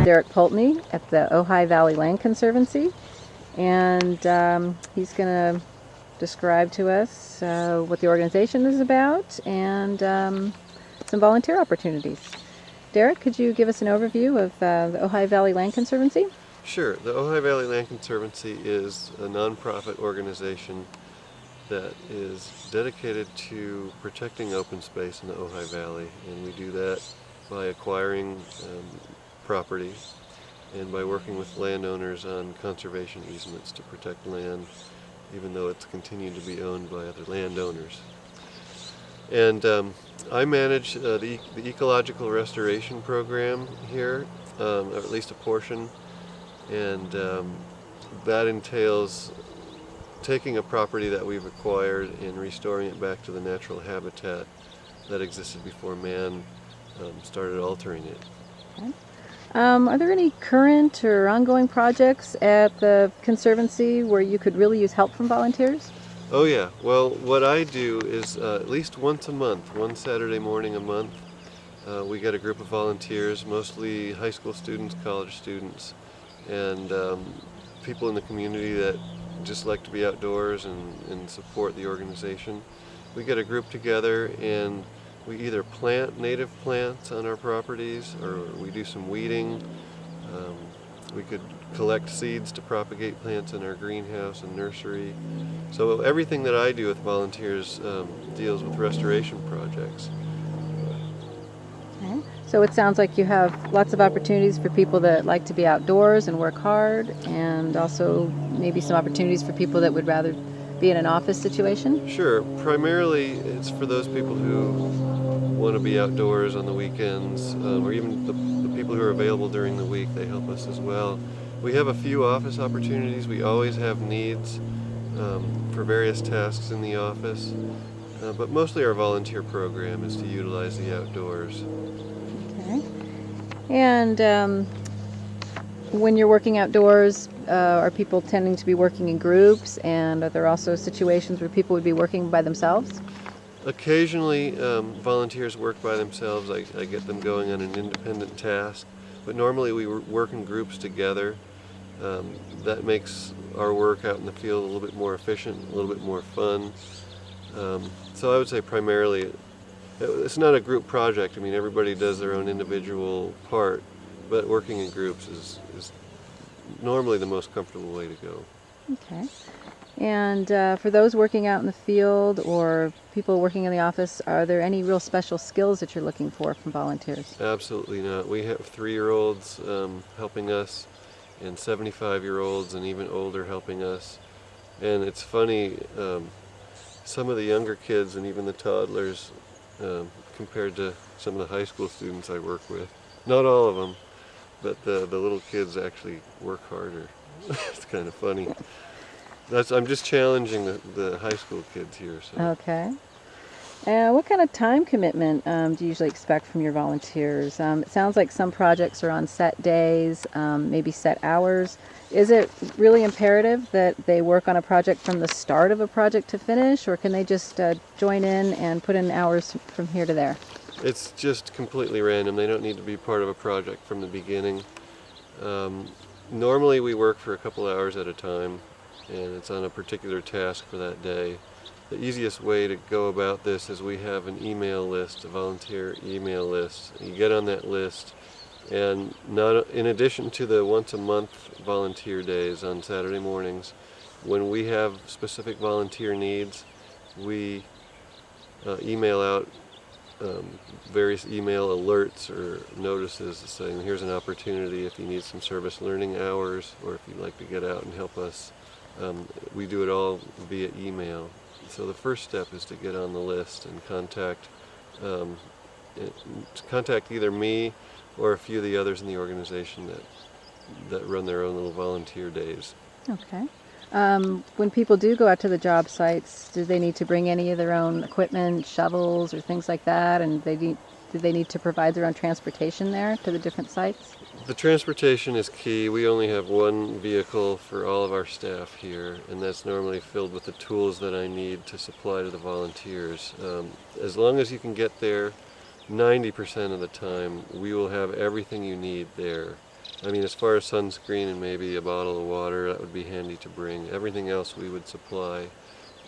Derek Pulteney at the Ojai Valley Land Conservancy, and he's going to describe to us what the organization is about and some volunteer opportunities. Derek, could you give us an overview of the Ojai Valley Land Conservancy? Sure. The Ojai Valley Land Conservancy is a nonprofit organization that is dedicated to protecting open space in the Ojai Valley, and we do that by acquiring property and by working with landowners on conservation easements to protect land, even though it's continued to be owned by other landowners. And I manage the ecological restoration program here, or at least a portion, and that entails taking a property that we've acquired and restoring it back to the natural habitat that existed before man started altering it. Okay. Are there any current or ongoing projects at the Conservancy where you could really use help from volunteers? Oh yeah, well what I do is at least once a month, one Saturday morning a month, we get a group of volunteers, mostly high school students, college students, and people in the community that just like to be outdoors and support the organization. We get a group together and we either plant native plants on our properties or we do some weeding. We could collect seeds to propagate plants in our greenhouse and nursery. So everything that I do with volunteers deals with restoration projects. Okay. So it sounds like you have lots of opportunities for people that like to be outdoors and work hard, and also maybe some opportunities for people that would rather be in an office situation? Sure. Primarily it's for those people who want to be outdoors on the weekends, or even the people who are available during the week. They help us as well. We have a few office opportunities. We always have needs for various tasks in the office, but mostly our volunteer program is to utilize the outdoors. Okay. And when you're working outdoors, are people tending to be working in groups, and are there also situations where people would be working by themselves? Occasionally volunteers work by themselves. I get them going on an independent task, but normally we work in groups together. That makes our work out in the field a little bit more efficient, a little bit more fun. So I would say primarily it's not a group project. I mean, everybody does their own individual part, but working in groups is normally the most comfortable way to go. Okay. And for those working out in the field or people working in the office, are there any real special skills that you're looking for from volunteers? Absolutely not. We have 3-year-olds helping us, and 75-year-olds and even older helping us. And it's funny, some of the younger kids and even the toddlers, compared to some of the high school students I work with, not all of them, but the little kids actually work harder. It's kind of funny. I'm just challenging the high school kids here. So. Okay. What kind of time commitment do you usually expect from your volunteers? It sounds like some projects are on set days, maybe set hours. Is it really imperative that they work on a project from the start of a project to finish, or can they just join in and put in hours from here to there? It's just completely random. They don't need to be part of a project from the beginning. Normally we work for a couple hours at a time, and it's on a particular task for that day. The easiest way to go about this is we have an email list, a volunteer email list. You get on that list, and in addition to the once a month volunteer days on Saturday mornings, when we have specific volunteer needs, we email out various email alerts or notices saying here's an opportunity if you need some service learning hours or if you'd like to get out and help us. We do it all via email. So the first step is to get on the list and contact either me or a few of the others in the organization that run their own little volunteer days. Okay. When people do go out to the job sites, do they need to bring any of their own equipment, shovels or things like that? And do they need to provide their own transportation there to the different sites? The transportation is key. We only have one vehicle for all of our staff here, and that's normally filled with the tools that I need to supply to the volunteers. As long as you can get there 90% of the time, we will have everything you need there. I mean, as far as sunscreen and maybe a bottle of water, that would be handy to bring. Everything else we would supply.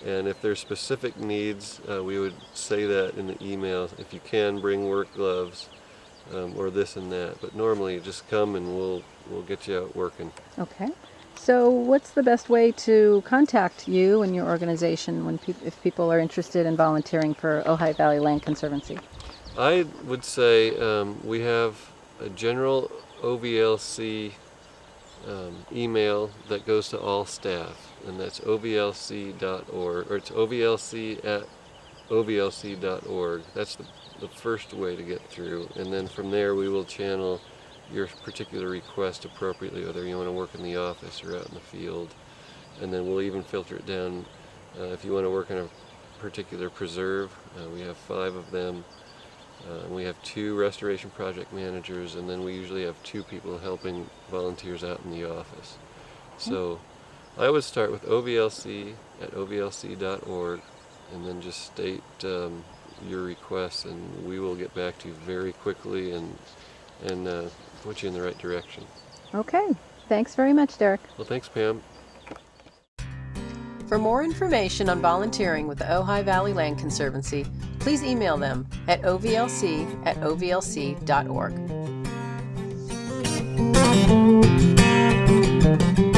And if there's specific needs, we would say that in the email. If you can, bring work gloves, or this and that. But normally, just come and we'll get you out working. Okay. So what's the best way to contact you and your organization when if people are interested in volunteering for Ojai Valley Land Conservancy? I would say we have a general OVLC email that goes to all staff, and that's ovlc.org, or it's ovlc@ovlc.org. That's the first way to get through, and then from there we will channel your particular request appropriately, whether you want to work in the office or out in the field, and then we'll even filter it down if you want to work in a particular preserve. We have 5 of them. We have 2 restoration project managers, and then we usually have 2 people helping volunteers out in the office. So I would start with ovlc@ovlc.org, and then just state your requests, and we will get back to you very quickly and put you in the right direction. Okay. Thanks very much, Derek. Well, thanks, Pam. For more information on volunteering with the Ojai Valley Land Conservancy, please email them at ovlc@ovlc.org.